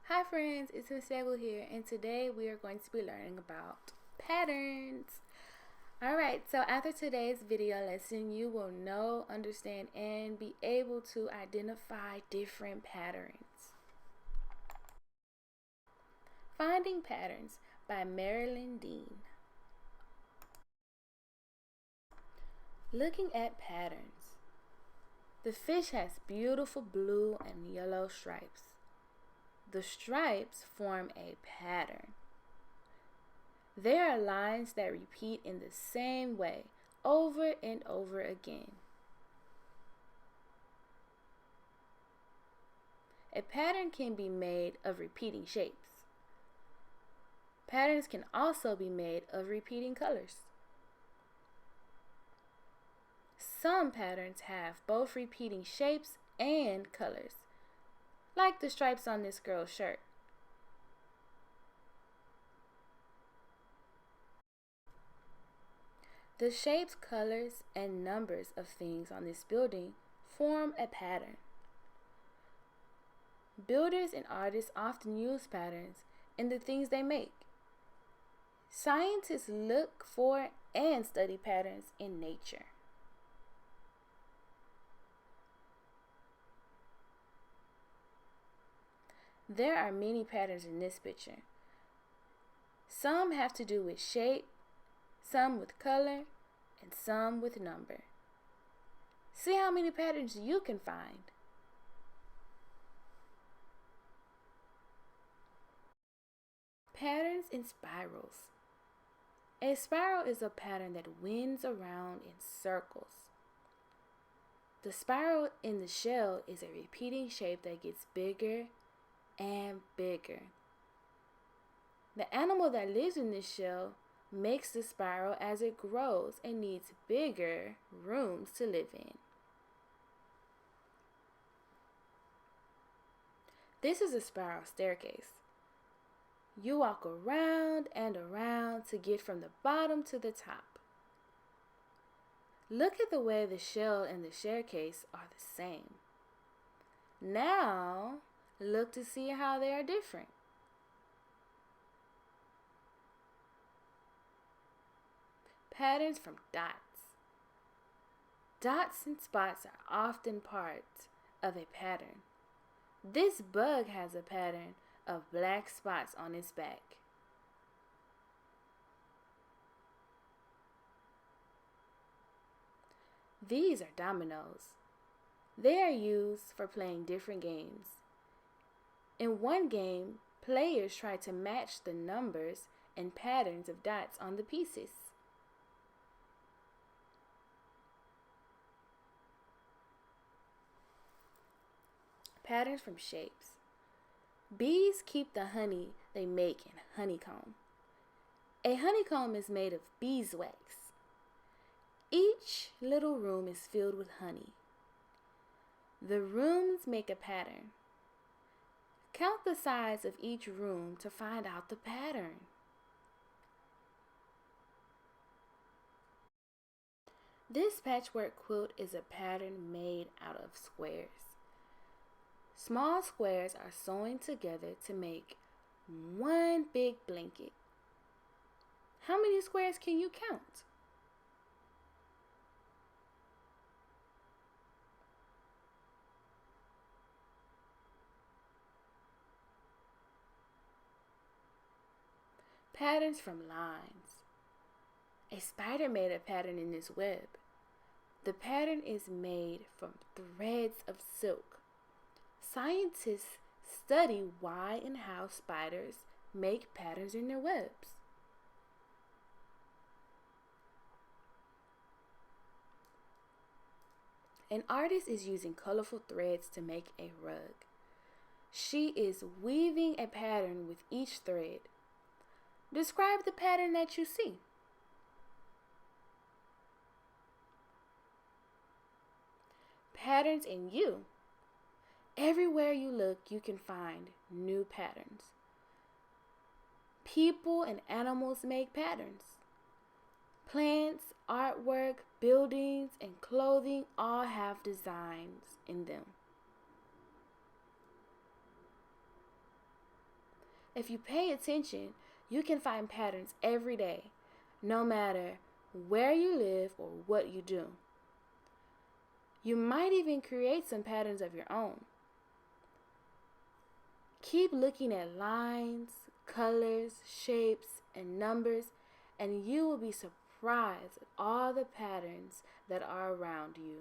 Hi friends, it's Miss Stable here, and today we are going to be learning about patterns. Alright, so after today's video lesson, you will know, understand, and be able to identify different patterns. Finding Patterns by Marilyn Dean. Looking at patterns. The fish has beautiful blue and yellow stripes. The stripes form a pattern. There are lines that repeat in the same way over and over again. A pattern can be made of repeating shapes. Patterns can also be made of repeating colors. Some patterns have both repeating shapes and colors, like the stripes on this girl's shirt. The shapes, colors, and numbers of things on this building form a pattern. Builders and artists often use patterns in the things they make. Scientists look for and study patterns in nature. There are many patterns in this picture. Some have to do with shape, some with color, and some with number. See how many patterns you can find. Patterns in spirals. A spiral is a pattern that winds around in circles. The spiral in the shell is a repeating shape that gets bigger and bigger. The animal that lives in this shell makes the spiral as it grows and needs bigger rooms to live in. This is a spiral staircase. You walk around and around to get from the bottom to the top. Look at the way the shell and the staircase are the same. Now, look to see how they are different. Patterns from dots. Dots and spots are often part of a pattern. This bug has a pattern of black spots on its back. These are dominoes. They are used for playing different games. In one game, players try to match the numbers and patterns of dots on the pieces. Patterns from shapes. Bees keep the honey they make in honeycomb. A honeycomb is made of beeswax. Each little room is filled with honey. The rooms make a pattern. Count the size of each room to find out the pattern. This patchwork quilt is a pattern made out of squares. Small squares are sewn together to make one big blanket. How many squares can you count? Patterns from lines. A spider made a pattern in this web. The pattern is made from threads of silk. Scientists study why and how spiders make patterns in their webs. An artist is using colorful threads to make a rug. She is weaving a pattern with each thread. Describe the pattern that you see. Patterns in you. Everywhere you look, you can find new patterns. People and animals make patterns. Plants, artwork, buildings, and clothing all have designs in them. If you pay attention, you can find patterns every day, no matter where you live or what you do. You might even create some patterns of your own. Keep looking at lines, colors, shapes, and numbers, and you will be surprised at all the patterns that are around you.